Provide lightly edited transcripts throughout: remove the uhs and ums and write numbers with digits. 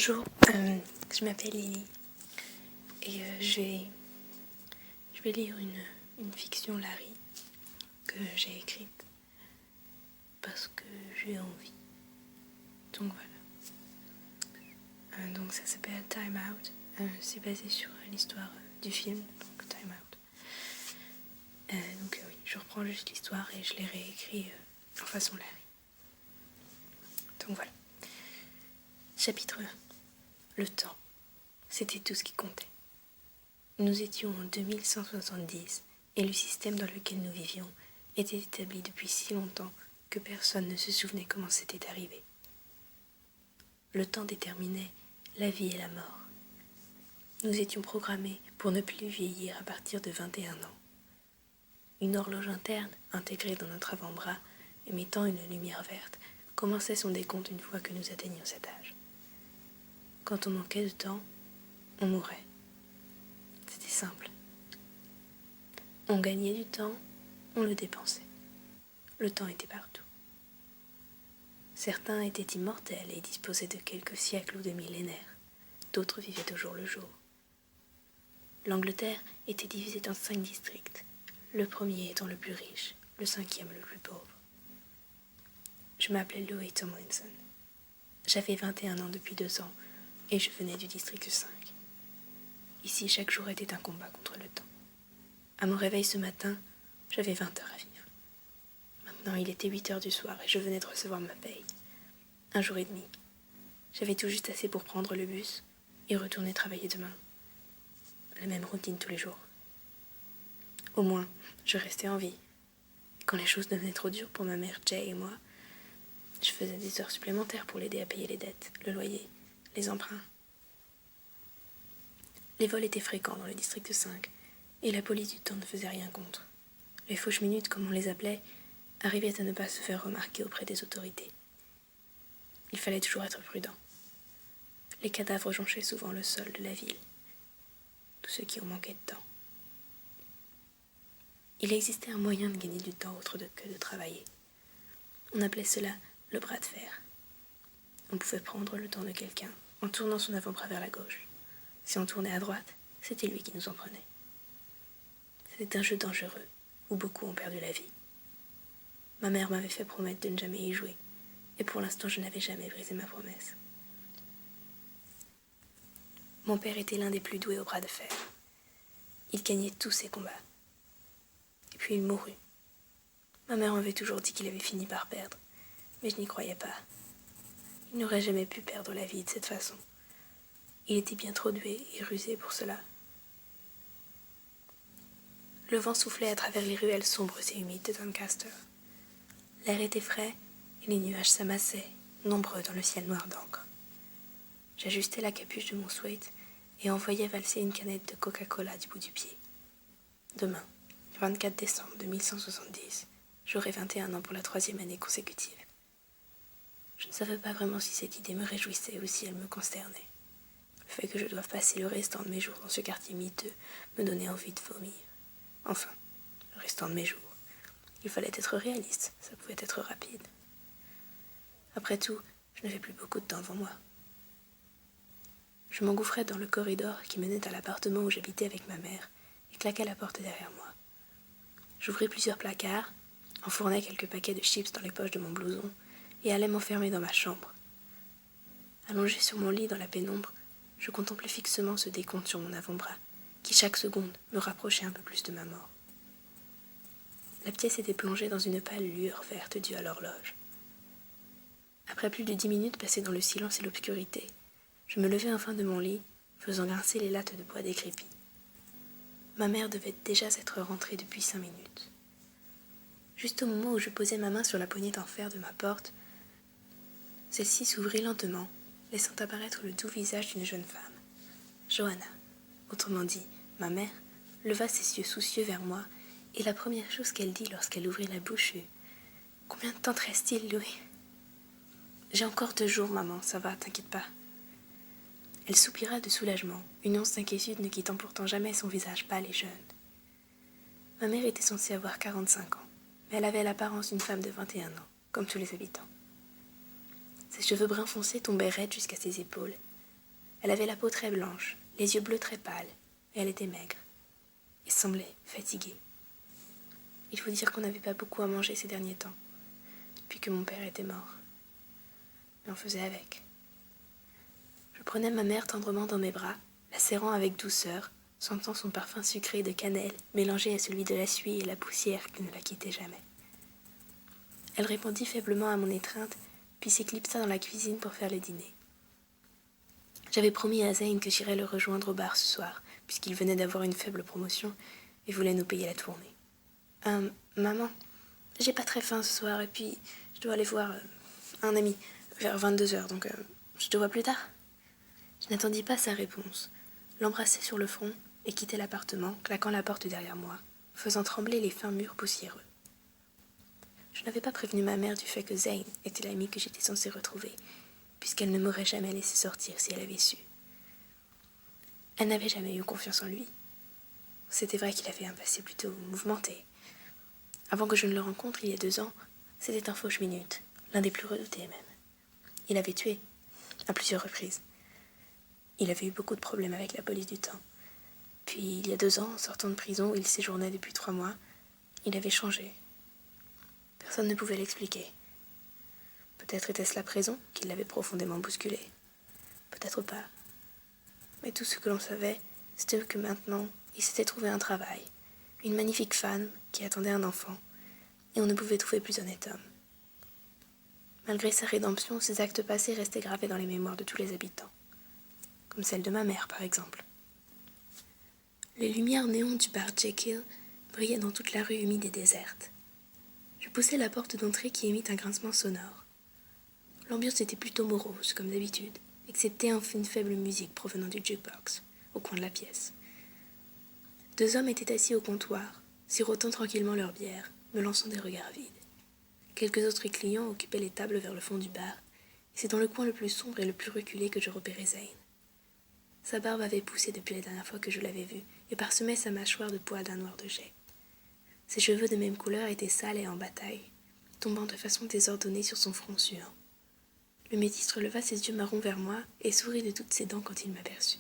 Bonjour, je m'appelle Lily et je vais lire une fiction Larry que j'ai écrite parce que j'ai envie. Donc voilà. Donc ça s'appelle Time Out. C'est basé sur l'histoire du film, donc Time Out. Oui, je reprends juste l'histoire et je l'ai réécrit en façon Larry. Donc voilà. Chapitre 1. Le temps. C'était tout ce qui comptait. Nous étions en 2170 et le système dans lequel nous vivions était établi depuis si longtemps que personne ne se souvenait comment c'était arrivé. Le temps déterminait la vie et la mort. Nous étions programmés pour ne plus vieillir à partir de 21 ans. Une horloge interne, intégrée dans notre avant-bras, émettant une lumière verte, commençait son décompte une fois que nous atteignions cet âge. Quand on manquait de temps, on mourait. C'était simple. On gagnait du temps, on le dépensait. Le temps était partout. Certains étaient immortels et disposaient de quelques siècles ou de millénaires. D'autres vivaient au jour le jour. L'Angleterre était divisée en 5 districts, le premier étant le plus riche, le 5e le plus pauvre. Je m'appelais Louis Tomlinson. J'avais 21 ans depuis 2 ans et je venais du district 5. Ici, chaque jour était un combat contre le temps. À mon réveil ce matin, j'avais 20 heures à vivre. Maintenant, il était 8 heures du soir et je venais de recevoir ma paye. 1 jour et demi. J'avais tout juste assez pour prendre le bus et retourner travailler demain. La même routine tous les jours. Au moins, je restais en vie. Quand les choses devenaient trop dures pour ma mère Jay et moi, je faisais des heures supplémentaires pour l'aider à payer les dettes, le loyer, les emprunts. Les vols étaient fréquents dans le district 5 et la police du temps ne faisait rien contre. Les fauches minutes, comme on les appelait, arrivaient à ne pas se faire remarquer auprès des autorités. Il fallait toujours être prudent. Les cadavres jonchaient souvent le sol de la ville. Tous ceux qui ont manqué de temps. Il existait un moyen de gagner du temps autre que de travailler. On appelait cela le bras de fer. On pouvait prendre le temps de quelqu'un en tournant son avant-bras vers la gauche. Si on tournait à droite, c'était lui qui nous en prenait. C'était un jeu dangereux où beaucoup ont perdu la vie. Ma mère m'avait fait promettre de ne jamais y jouer, et pour l'instant je n'avais jamais brisé ma promesse. Mon père était l'un des plus doués au bras de fer. Il gagnait tous ses combats. Et puis il mourut. Ma mère m'avait toujours dit qu'il avait fini par perdre, mais je n'y croyais pas. Il n'aurait jamais pu perdre la vie de cette façon. Il était bien trop doué et rusé pour cela. Le vent soufflait à travers les ruelles sombres et humides de Doncaster. L'air était frais et les nuages s'amassaient, nombreux dans le ciel noir d'encre. J'ajustais la capuche de mon sweat et envoyais valser une canette de Coca-Cola du bout du pied. Demain, 24 décembre 2170, j'aurai 21 ans pour la 3e année consécutive. Je ne savais pas vraiment si cette idée me réjouissait ou si elle me consternait. Le fait que je doive passer le restant de mes jours dans ce quartier miteux me donnait envie de vomir. Enfin, le restant de mes jours. Il fallait être réaliste, ça pouvait être rapide. Après tout, je n'avais plus beaucoup de temps devant moi. Je m'engouffrais dans le corridor qui menait à l'appartement où j'habitais avec ma mère et claquai la porte derrière moi. J'ouvris plusieurs placards, enfournai quelques paquets de chips dans les poches de mon blouson et allai m'enfermer dans ma chambre. Allongé sur mon lit dans la pénombre, je contemplais fixement ce décompte sur mon avant-bras, qui chaque seconde me rapprochait un peu plus de ma mort. La pièce était plongée dans une pâle lueur verte due à l'horloge. Après plus de 10 minutes passées dans le silence et l'obscurité, je me levai enfin de mon lit, faisant grincer les lattes de bois décrépies. Ma mère devait déjà être rentrée depuis 5 minutes. Juste au moment où je posais ma main sur la poignée en fer de ma porte, celle-ci s'ouvrit lentement, laissant apparaître le doux visage d'une jeune femme. Johanna, autrement dit, ma mère, leva ses yeux soucieux vers moi, et la première chose qu'elle dit lorsqu'elle ouvrit la bouche fut « Combien de temps te reste-t-il, Louis ?»« J'ai encore 2 jours, maman, ça va, t'inquiète pas. » Elle soupira de soulagement, une once d'inquiétude ne quittant pourtant jamais son visage pâle et jeune. Ma mère était censée avoir 45 ans, mais elle avait l'apparence d'une femme de 21 ans, comme tous les habitants. Ses cheveux bruns foncés tombaient raides jusqu'à ses épaules, Elle avait la peau très blanche, les yeux bleus très pâles, et elle était maigre, et semblait fatiguée. Il faut dire qu'on n'avait pas beaucoup à manger ces derniers temps, depuis que mon père était mort. Mais on faisait avec. Je prenais ma mère tendrement dans mes bras, la serrant avec douceur, sentant son parfum sucré de cannelle mélangé à celui de la suie et la poussière qui ne la quittait jamais. Elle répondit faiblement à mon étreinte, puis s'éclipsa dans la cuisine pour faire le dîner. J'avais promis à Zane que j'irais le rejoindre au bar ce soir, puisqu'il venait d'avoir une faible promotion et voulait nous payer la tournée. Maman, j'ai pas très faim ce soir et puis je dois aller voir un ami vers 22h, donc je te vois plus tard. Je n'attendis pas sa réponse, l'embrassai sur le front et quittai l'appartement, claquant la porte derrière moi, faisant trembler les fins murs poussiéreux. Je n'avais pas prévenu ma mère du fait que Zane était l'ami que j'étais censée retrouver, puisqu'elle ne m'aurait jamais laissé sortir si elle avait su. Elle n'avait jamais eu confiance en lui. C'était vrai qu'il avait un passé plutôt mouvementé. Avant que je ne le rencontre, il y a 2 ans, c'était un fauche-minute, l'un des plus redoutés même. Il avait tué, à plusieurs reprises. Il avait eu beaucoup de problèmes avec la police du temps. Puis, il y a 2 ans, en sortant de prison où il séjournait depuis 3 mois, il avait changé. Personne ne pouvait l'expliquer. Peut-être était-ce la prison qui l'avait profondément bousculé. Peut-être pas. Mais tout ce que l'on savait, c'était que maintenant, il s'était trouvé un travail, une magnifique femme qui attendait un enfant, et on ne pouvait trouver plus honnête homme. Malgré sa rédemption, ses actes passés restaient gravés dans les mémoires de tous les habitants, comme celle de ma mère par exemple. Les lumières néons du bar Jekyll brillaient dans toute la rue humide et déserte. Je poussai la porte d'entrée qui émit un grincement sonore. L'ambiance était plutôt morose, comme d'habitude, excepté une faible musique provenant du jukebox, au coin de la pièce. 2 hommes étaient assis au comptoir, sirotant tranquillement leur bière, me lançant des regards vides. Quelques autres clients occupaient les tables vers le fond du bar, et c'est dans le coin le plus sombre et le plus reculé que je repérai Zane. Sa barbe avait poussé depuis la dernière fois que je l'avais vu, et parsemait sa mâchoire de poils d'un noir de jais. Ses cheveux de même couleur étaient sales et en bataille, tombant de façon désordonnée sur son front suant. Le métis releva ses yeux marrons vers moi et sourit de toutes ses dents quand il m'aperçut.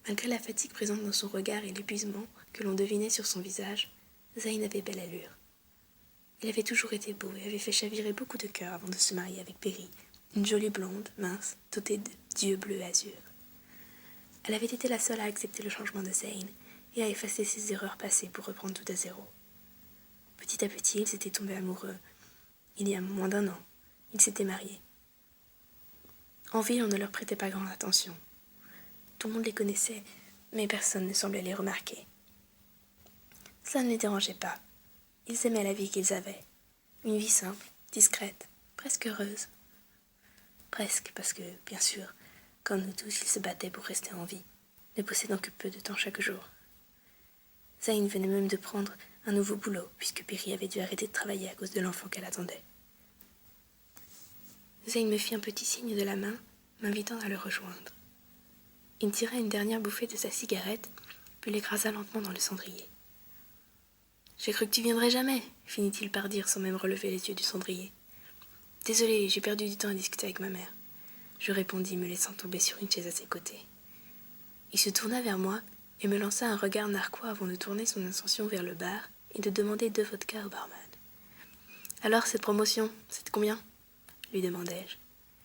Malgré la fatigue présente dans son regard et l'épuisement que l'on devinait sur son visage, Zane avait belle allure. Il avait toujours été beau et avait fait chavirer beaucoup de cœurs avant de se marier avec Perry, une jolie blonde, mince, dotée d'yeux bleus azur. Elle avait été la seule à accepter le changement de Zane et à effacer ses erreurs passées pour reprendre tout à zéro. Petit à petit, ils s'étaient tombés amoureux. Il y a moins d'1 an, ils s'étaient mariés. En ville, on ne leur prêtait pas grande attention. Tout le monde les connaissait, mais personne ne semblait les remarquer. Ça ne les dérangeait pas. Ils aimaient la vie qu'ils avaient. Une vie simple, discrète, presque heureuse. Presque, parce que, bien sûr, comme nous tous, ils se battaient pour rester en vie, ne possédant que peu de temps chaque jour. Zane venait même de prendre un nouveau boulot, puisque Perry avait dû arrêter de travailler à cause de l'enfant qu'elle attendait. Zane me fit un petit signe de la main, m'invitant à le rejoindre. Il tira une dernière bouffée de sa cigarette, puis l'écrasa lentement dans le cendrier. « J'ai cru que tu viendrais jamais », finit-il par dire sans même relever les yeux du cendrier. « Désolé, j'ai perdu du temps à discuter avec ma mère. » Je répondis, me laissant tomber sur une chaise à ses côtés. Il se tourna vers moi et me lança un regard narquois avant de tourner son attention vers le bar et de demander 2 vodkas au barman. « Alors, cette promotion, c'est de combien ?» lui demandai-je.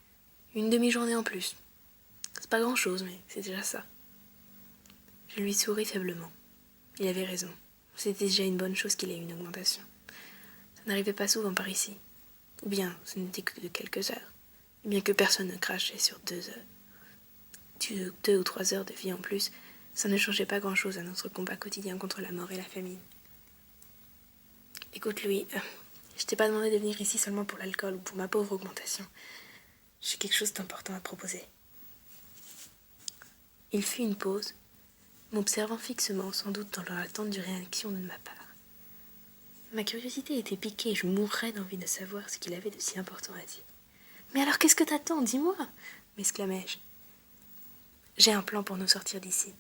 « Une demi-journée en plus. C'est pas grand-chose, mais c'est déjà ça. » Je lui souris faiblement. Il avait raison. C'était déjà une bonne chose qu'il ait eu une augmentation. Ça n'arrivait pas souvent par ici. Ou bien, ce n'était que de quelques heures. Et bien que personne ne crachait sur 2 heures. 2 ou 3 heures de vie en plus, ça ne changeait pas grand-chose à notre combat quotidien contre la mort et la famine. Écoute, Louis, je t'ai pas demandé de venir ici seulement pour l'alcool ou pour ma pauvre augmentation. J'ai quelque chose d'important à te proposer. Il fit une pause, m'observant fixement, sans doute dans l'attente d'une réaction de ma part. Ma curiosité était piquée et je mourrais d'envie de savoir ce qu'il avait de si important à dire. « Mais alors qu'est-ce que t'attends, dis-moi » m'exclamai-je. « J'ai un plan pour nous sortir d'ici.